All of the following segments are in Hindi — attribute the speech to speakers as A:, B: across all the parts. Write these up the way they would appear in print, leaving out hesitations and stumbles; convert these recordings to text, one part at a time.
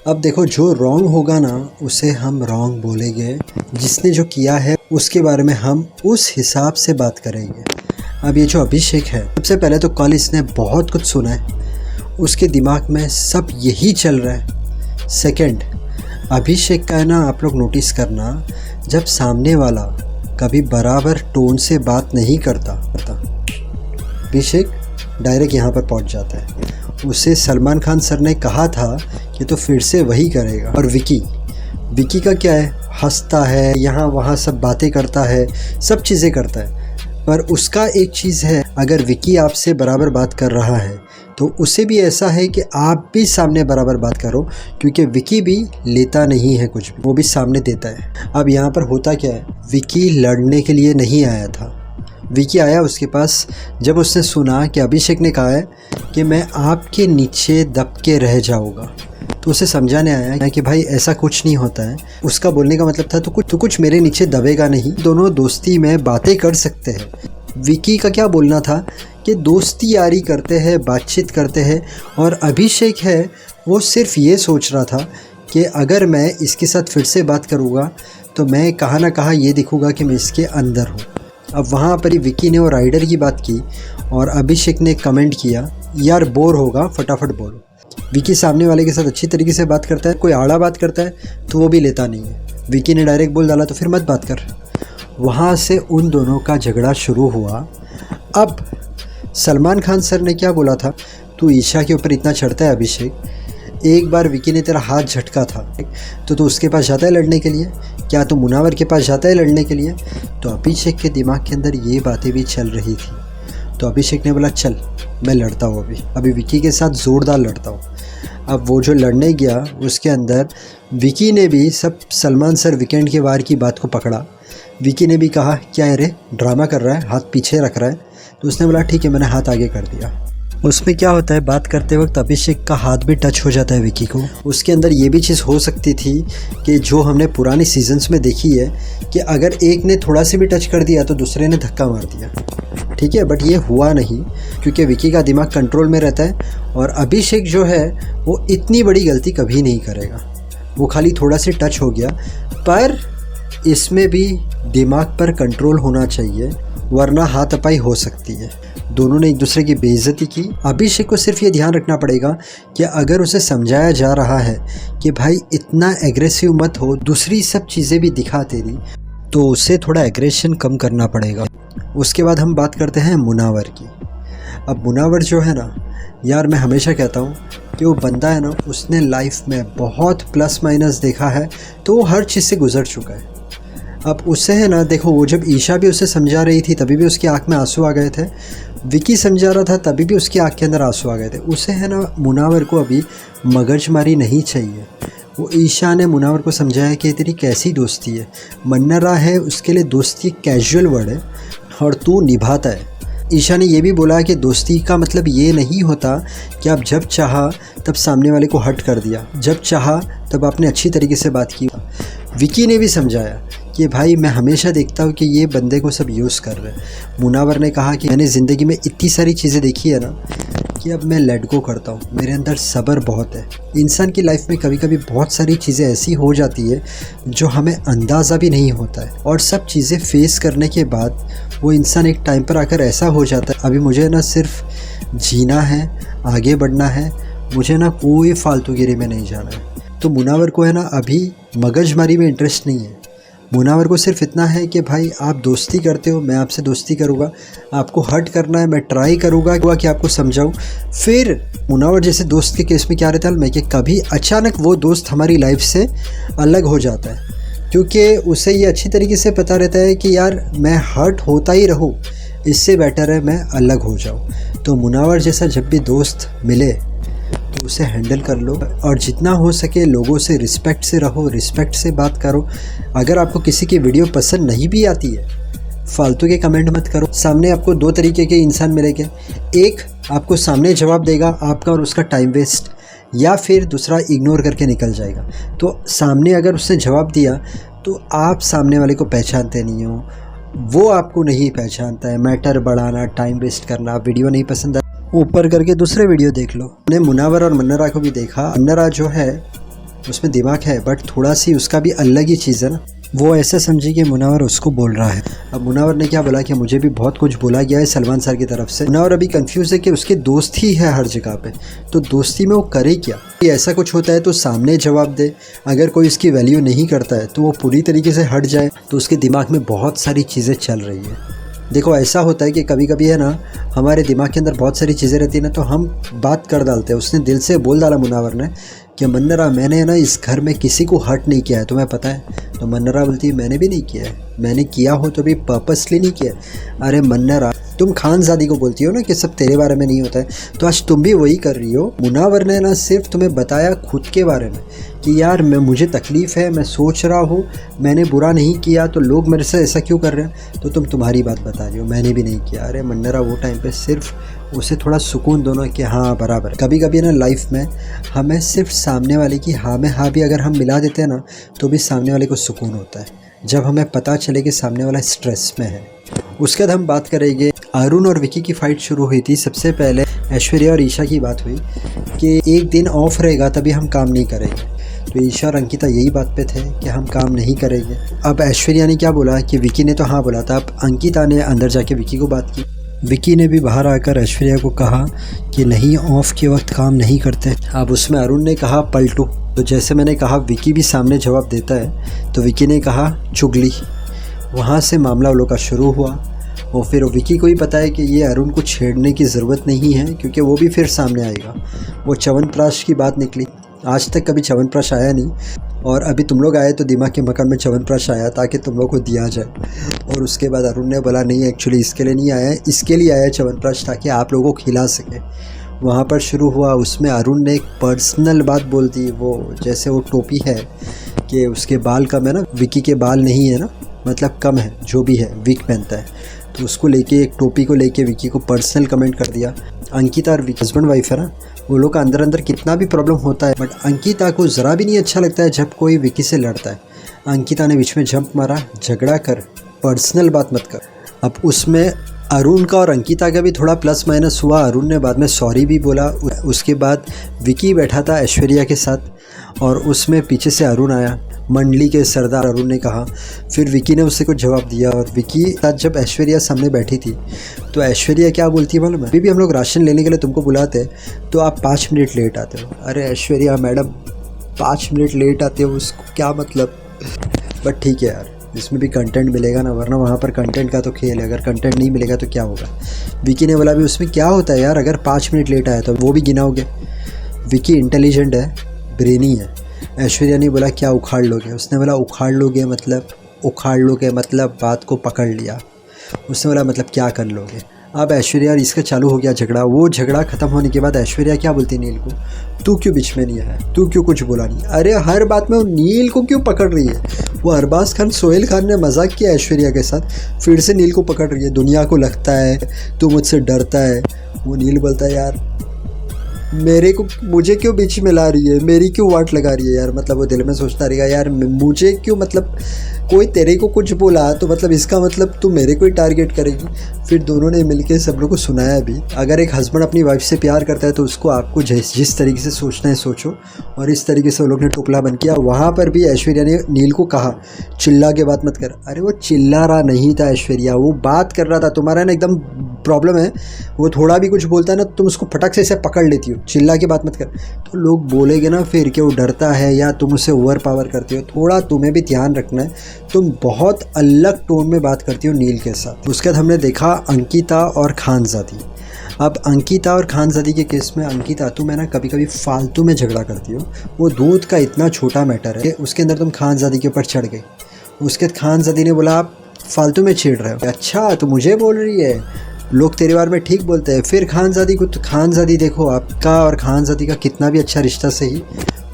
A: अब देखो, जो रॉन्ग होगा ना उसे हम रॉन्ग बोलेंगे, जिसने जो किया है उसके बारे में हम उस हिसाब से बात करेंगे। अब ये जो अभिषेक है, सबसे पहले तो कल इसने बहुत कुछ सुना है, उसके दिमाग में सब यही चल रहा है। सेकंड, अभिषेक का है ना, आप लोग नोटिस करना, जब सामने वाला कभी बराबर टोन से बात नहीं करता, अभिषेक डायरेक्ट यहाँ पर पहुँच जाता है। उसे सलमान खान सर ने कहा था कि तो फिर से वही करेगा। और विकी का क्या है, हंसता है, यहाँ वहाँ सब बातें करता है, सब चीज़ें करता है। पर उसका एक चीज़ है, अगर विकी आपसे बराबर बात कर रहा है तो उसे भी ऐसा है कि आप भी सामने बराबर बात करो, क्योंकि विकी भी लेता नहीं है कुछ भी, वो भी सामने देता है। अब यहाँ पर होता क्या है, विकी लड़ने के लिए नहीं आया था। विकी आया उसके पास जब उसने सुना कि अभिषेक ने कहा है कि मैं आपके नीचे दब के रह जाऊँगा, तो उसे समझाने आया कि भाई ऐसा कुछ नहीं होता है। उसका बोलने का मतलब था तो कुछ मेरे नीचे दबेगा नहीं, दोनों दोस्ती में बातें कर सकते हैं। विकी का क्या बोलना था कि दोस्ती यारी करते हैं, बातचीत करते हैं। और अभिषेक है, वो सिर्फ ये सोच रहा था कि अगर मैं इसके साथ फिर से बात करूँगा तो मैं कहाँ ना कहाँ ये दिखूँगा कि मैं इसके अंदर हूँ। अब वहाँ पर ही विकी ने वो राइडर की बात की और अभिषेक ने कमेंट किया, यार बोर होगा फटाफट बोलो। विकी सामने वाले के साथ अच्छी तरीके से बात करता है, कोई आड़ा बात करता है तो वो भी लेता नहीं है। विकी ने डायरेक्ट बोल डाला तो फिर मत बात कर। वहाँ से उन दोनों का झगड़ा शुरू हुआ। अब सलमान खान सर ने क्या बोला था, तू ईशा के ऊपर इतना चढ़ता है अभिषेक, एक बार विकी ने तेरा हाथ झटका था तो तू उसके पास जाता है लड़ने के लिए, क्या तू मुनावर के पास जाता है लड़ने के लिए? तो अभिषेक के दिमाग के अंदर ये बातें भी चल रही थी। तो अभिषेक ने बोला चल मैं लड़ता हूँ, अभी विकी के साथ ज़ोरदार लड़ता हूँ। अब वो जो लड़ने गया उसके अंदर विकी ने भी सब सलमान सर वीकेंड के वार की बात को पकड़ा। विकी ने भी कहा क्या है रे, ड्रामा कर रहा है, हाथ पीछे रख रहा है। तो उसने बोला ठीक है, मैंने हाथ आगे कर दिया। उसमें क्या होता है, बात करते वक्त अभिषेक का हाथ भी टच हो जाता है विकी को। उसके अंदर ये भी चीज़ हो सकती थी कि जो हमने पुराने सीजन्स में देखी है कि अगर एक ने थोड़ा सी भी टच कर दिया तो दूसरे ने धक्का मार दिया, ठीक है। बट ये हुआ नहीं, क्योंकि विकी का दिमाग कंट्रोल में रहता है और अभिषेक जो है वो इतनी बड़ी गलती कभी नहीं करेगा। वो खाली थोड़ा सी टच हो गया, पर इसमें भी दिमाग पर कंट्रोल होना चाहिए, वरना हाथापाई हो सकती है। दोनों ने एक दूसरे की बेइज्जती की। अभिषेक को सिर्फ ये ध्यान रखना पड़ेगा कि अगर उसे समझाया जा रहा है कि भाई इतना एग्रेसिव मत हो, दूसरी सब चीज़ें भी दिखा तेरी, तो उसे थोड़ा एग्रेशन कम करना पड़ेगा। उसके बाद हम बात करते हैं मुनावर की। अब मुनावर जो है ना यार, मैं हमेशा कहता हूँ कि वो बंदा है ना, उसने लाइफ में बहुत प्लस माइनस देखा है, तो वो हर चीज़ से गुजर चुका है। अब उससे है ना, देखो वो जब ईशा भी उसे समझा रही थी तभी भी उसकी आंख में आंसू आ गए थे, विकी समझा रहा था तभी भी उसकी आंख के अंदर आंसू आ गए थे। उसे है ना, मुनावर को अभी मगजमारी नहीं चाहिए। वो ईशा ने मुनावर को समझाया कि तेरी कैसी दोस्ती है, मन्नरा है उसके लिए दोस्ती कैजुअल वर्ड है और तू निभाता है। ईशा ने ये भी बोला कि दोस्ती का मतलब ये नहीं होता कि आप जब चाहा तब सामने वाले को हर्ट कर दिया, जब चाहा तब आपने अच्छी तरीके से बात की। विकी ने भी समझाया कि भाई मैं हमेशा देखता हूँ कि ये बंदे को सब यूज़ कर रहे हैं। मुनावर ने कहा कि मैंने ज़िंदगी में इतनी सारी चीज़ें देखी है ना कि अब मैं लेट गो करता हूँ, मेरे अंदर सब्र बहुत है। इंसान की लाइफ में कभी कभी बहुत सारी चीज़ें ऐसी हो जाती है जो हमें अंदाज़ा भी नहीं होता है, और सब चीज़ें फेस करने के बाद वो इंसान एक टाइम पर आकर ऐसा हो जाता है, अभी मुझे ना सिर्फ जीना है, आगे बढ़ना है, मुझे ना कोई फालतूगिरी में नहीं जाना है। तो मुनावर को है ना अभी मगजमारी में इंटरेस्ट नहीं है। मुनावर को सिर्फ इतना है कि भाई आप दोस्ती करते हो, मैं आपसे दोस्ती करूँगा, आपको हर्ट करना है मैं ट्राई करूँगा कि आपको समझाऊँ। फिर मुनावर जैसे दोस्त के केस में क्या रहता है कि कभी अचानक वो दोस्त हमारी लाइफ से अलग हो जाता है, क्योंकि उसे ये अच्छी तरीके से पता रहता है कि यार मैं हर्ट होता ही रहूँ, इससे बेटर है मैं अलग हो जाऊँ। तो मुनावर जैसा जब भी दोस्त मिले तो उसे हैंडल कर लो, और जितना हो सके लोगों से रिस्पेक्ट से रहो, रिस्पेक्ट से बात करो। अगर आपको किसी की वीडियो पसंद नहीं भी आती है, फालतू के कमेंट मत करो। सामने आपको दो तरीके के इंसान मिलेंगे, एक आपको सामने जवाब देगा आपका और उसका टाइम वेस्ट, या फिर दूसरा इग्नोर करके निकल जाएगा। तो सामने अगर उसने जवाब दिया तो आप सामने वाले को पहचानते नहीं हो, वो आपको नहीं पहचानता है। मैटर बढ़ाना, टाइम वेस्ट करना, वीडियो नहीं पसंद ऊपर करके दूसरे वीडियो देख लो। मैंने मुनावर और मन्नरा को भी देखा। मन्नरा जो है उसमें दिमाग है बट थोड़ा सी उसका भी अलग ही चीज़ है ना। वो ऐसा समझी कि मुनावर उसको बोल रहा है। अब मुनावर ने क्या बोला कि मुझे भी बहुत कुछ बोला गया है सलमान सर की तरफ से। मुनावर अभी कंफ्यूज है कि उसके दोस्त ही है हर जगह पे, तो दोस्ती में वो करे क्या। कि ऐसा कुछ होता है तो सामने जवाब दे, अगर कोई इसकी वैल्यू नहीं करता है तो वो पूरी तरीके से हट जाए। तो उसके दिमाग में बहुत सारी चीज़ें चल रही है। देखो ऐसा होता है कि कभी कभी है ना, हमारे दिमाग के अंदर बहुत सारी चीज़ें रहती है ना, तो हम बात कर डालते हैं। उसने दिल से बोल डाला मुनावर ने कि मन्नरा मैंने ना इस घर में किसी को हर्ट नहीं किया है, तुम्हें पता है। तो मन्नरा बोलती है मैंने भी नहीं किया है, मैंने किया हो तो भी पर्पसली नहीं किया। अरे मन्नरा, तुम खानजादी को बोलती हो ना कि सब तेरे बारे में नहीं होता है, तो आज तुम भी वही कर रही हो। मुनावर ने ना सिर्फ तुम्हें बताया खुद के बारे में कि यार मुझे तकलीफ़ है, मैं सोच रहा हूँ, मैंने बुरा नहीं किया तो लोग मेरे से ऐसा क्यों कर रहे हैं, तो तुम तुम्हारी बात बता रही हो, मैंने भी नहीं किया। अरे मन्नरा, वो टाइम पे सिर्फ उसे थोड़ा सुकून दो ना कि हाँ बराबर। कभी कभी ना लाइफ में हमें सिर्फ सामने वाले की हाँ में हाँ भी अगर हम मिला देते हैं ना, तो भी सामने वाले को सुकून होता है, जब हमें पता चले कि सामने वाला स्ट्रेस में है। उसके बाद हम बात करेंगे, अरुण और विकी की फ़ाइट शुरू हुई थी। सबसे पहले ऐश्वर्या और ईशा की बात हुई कि एक दिन ऑफ रहेगा तभी हम काम नहीं करेंगे। तो ईशा और अंकिता यही बात पे थे कि हम काम नहीं करेंगे। अब ऐश्वर्या ने क्या बोला कि विकी ने तो हाँ बोला था। अब अंकिता ने अंदर जाके विकी को बात की। विकी ने भी बाहर आकर ऐश्वर्या को कहा कि नहीं, ऑफ के वक्त काम नहीं करते। अब उसमें अरुण ने कहा पलटू। तो जैसे मैंने कहा विकी भी सामने जवाब देता है, तो विकी ने कहा चुगली। वहाँ से मामला उन लोग का शुरू हुआ और फिर विकी को ही पता है कि ये अरुण को छेड़ने की ज़रूरत नहीं है, क्योंकि वो भी फिर सामने आएगा। वो च्यवनप्राश की बात निकली। आज तक कभी च्यवनप्राश आया नहीं, और अभी तुम लोग आए तो दिमाग के मकान में च्यवनप्राश आया ताकि तुम लोग को दिया जाए। और उसके बाद अरुण ने बोला नहीं, एक्चुअली इसके लिए नहीं आया है, इसके लिए आया च्यवनप्राश ताकि आप लोगों को खिला सके। वहाँ पर शुरू हुआ। उसमें अरुण ने एक पर्सनल बात बोल दी, वो जैसे वो टोपी है कि उसके बाल कम है ना, विकी के बाल नहीं है ना, मतलब कम है, जो भी है विक पहनता है, तो उसको लेके, एक टोपी को लेके विकी को पर्सनल कमेंट कर दिया। अंकिता और विकी हस्बैंड वाइफ है ना, वो लोग का अंदर अंदर कितना भी प्रॉब्लम होता है, बट अंकिता को ज़रा भी नहीं अच्छा लगता है जब कोई विकी से लड़ता है। अंकिता ने बीच में जंप मारा, झगड़ा कर, पर्सनल बात मत कर। अब उसमें अरुण का और अंकिता का भी थोड़ा प्लस माइनस हुआ। अरुण ने बाद में सॉरी भी बोला। उसके बाद विकी बैठा था ऐश्वर्या के साथ और उसमें पीछे से अरुण आया, मंडली के सरदार अरुण ने कहा। फिर विकी ने उससे कुछ जवाब दिया और विकी साथ जब ऐश्वर्या सामने बैठी थी तो ऐश्वर्या क्या बोलती है मालूम है, अभी भी हम लोग राशन लेने के लिए तुमको बुलाते तो आप 5 मिनट लेट आते हो। अरे ऐश्वर्या मैडम 5 मिनट लेट आते हो, उसको क्या मतलब। बट ठीक है यार, इसमें भी कंटेंट मिलेगा ना, वरना वहाँ पर कंटेंट का तो खेल है, अगर कंटेंट नहीं मिलेगा तो क्या होगा। विकी ने बोला भी उसमें क्या होता है यार, अगर 5 मिनट लेट आया तो वो भी गिनाओगे। विकी इंटेलिजेंट है, ब्रेनी है। ऐश्वर्या ने बोला क्या उखाड़ लोगे, उसने बोला उखाड़ लोगे मतलब बात को पकड़ लिया। उसने बोला मतलब क्या कर लोगे। अब ऐश्वर्या और इसका चालू हो गया झगड़ा। वो झगड़ा ख़त्म होने के बाद ऐश्वर्या क्या बोलती नील को, तू क्यों बीच में नहीं आया, तू क्यों कुछ बोला नहीं। अरे हर बात में वो नील को क्यों पकड़ रही है। वो अरबाज खान सोहेल खान ने मजाक किया ऐश्वर्या के साथ, फिर से नील को पकड़ रही है। दुनिया को लगता है तू मुझसे डरता है। वो नील बोलता है यार मुझे क्यों बीच में ला रही है, मेरी क्यों वाट लगा रही है यार। मतलब वो दिल में सोचता रहेगा यार मुझे क्यों, मतलब कोई तेरे को कुछ बोला तो मतलब इसका मतलब तू मेरे को ही टारगेट करेगी। फिर दोनों ने मिलके सब लोग को सुनाया भी। अगर एक हस्बैंड अपनी वाइफ से प्यार करता है तो उसको आपको जिस तरीके से सोचना है सोचो, और इस तरीके से वो लोग ने टोपला बन किया। वहाँ पर भी ऐश्वर्या ने नील को कहा चिल्ला के बात मत कर। अरे वो चिल्ला रहा नहीं था ऐश्वर्या, वो बात कर रहा था। तुम्हारा ना एकदम प्रॉब्लम है, वो थोड़ा भी कुछ बोलता है ना तुम उसको फटक से पकड़ लेती हो, चिल्ला के बात मत कर। तो लोग बोलेंगे ना फिर कि वो डरता है या तुम उसे ओवर पावर करती हो। थोड़ा तुम्हें भी ध्यान रखना है, तुम बहुत अलग टोन में बात करती हो नील के साथ। उसके बाद हमने देखा अंकिता और खानजादी। अब अंकिता और खानजादी के केस में अंकिता तुम है ना कभी कभी फालतू में झगड़ा करती हो। वो दूध का इतना छोटा मैटर है, उसके अंदर तुम खानजादी के ऊपर चढ़ गई। उसके बाद खानजादी ने बोला आप फालतू में छेड़ रहे हो। अच्छा तो मुझे बोल रही है, लोग तेरे बारे में ठीक बोलते हैं। फिर खानजादी को, तो खानजादी देखो आपका और खानजादी का कितना भी अच्छा रिश्ता सही,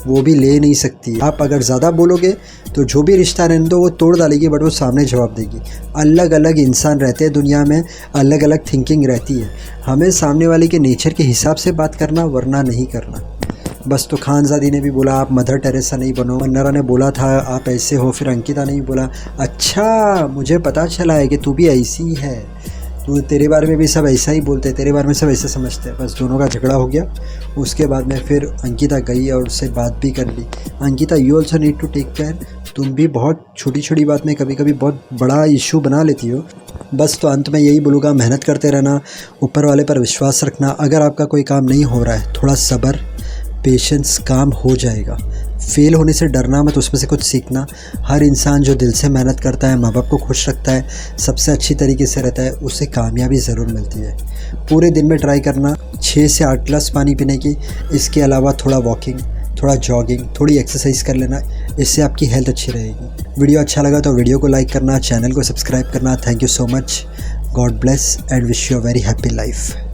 A: वो भी ले नहीं सकती। आप अगर ज़्यादा बोलोगे तो जो भी रिश्ता रहने दो वो तोड़ डालेगी, बट वो सामने जवाब देगी। अलग अलग इंसान रहते हैं दुनिया में, अलग अलग थिंकिंग रहती है। हमें सामने वाले के नेचर के हिसाब से बात करना, वरना नहीं करना बस। तो खानजादी ने भी बोला आप मदर टेरेसा नहीं बनो। मन्नरा ने बोला था आप ऐसे हो। फिर अंकिता ने भी बोला अच्छा मुझे पता चला है कि तू भी ऐसी है, तेरे बारे में भी सब ऐसा ही बोलते हैं, तेरे बारे में सब ऐसा समझते हैं। बस दोनों का झगड़ा हो गया। उसके बाद में फिर अंकिता गई और उससे बात भी कर ली। Ankita, you also need to take care. तुम भी बहुत छोटी छोटी बात में कभी कभी बहुत बड़ा इशू बना लेती हो। बस तो अंत में यही बोलूँगा, मेहनत करते रहना, ऊपर वाले पर विश्वास रखना। अगर आपका कोई काम नहीं हो रहा है, थोड़ा सब्र, पेशेंस, काम हो जाएगा। फेल होने से डरना मत, उसमें से कुछ सीखना। हर इंसान जो दिल से मेहनत करता है, माँ बाप को खुश रखता है, सबसे अच्छी तरीके से रहता है, उसे कामयाबी ज़रूर मिलती है। पूरे दिन में ट्राई करना 6 से 8 गिलास पानी पीने की। इसके अलावा थोड़ा वॉकिंग, थोड़ा जॉगिंग, थोड़ी एक्सरसाइज कर लेना, इससे आपकी हेल्थ अच्छी रहेगी। वीडियो अच्छा लगा तो वीडियो को लाइक करना, चैनल को सब्सक्राइब करना। Thank you so much. God bless and wish you a very happy life.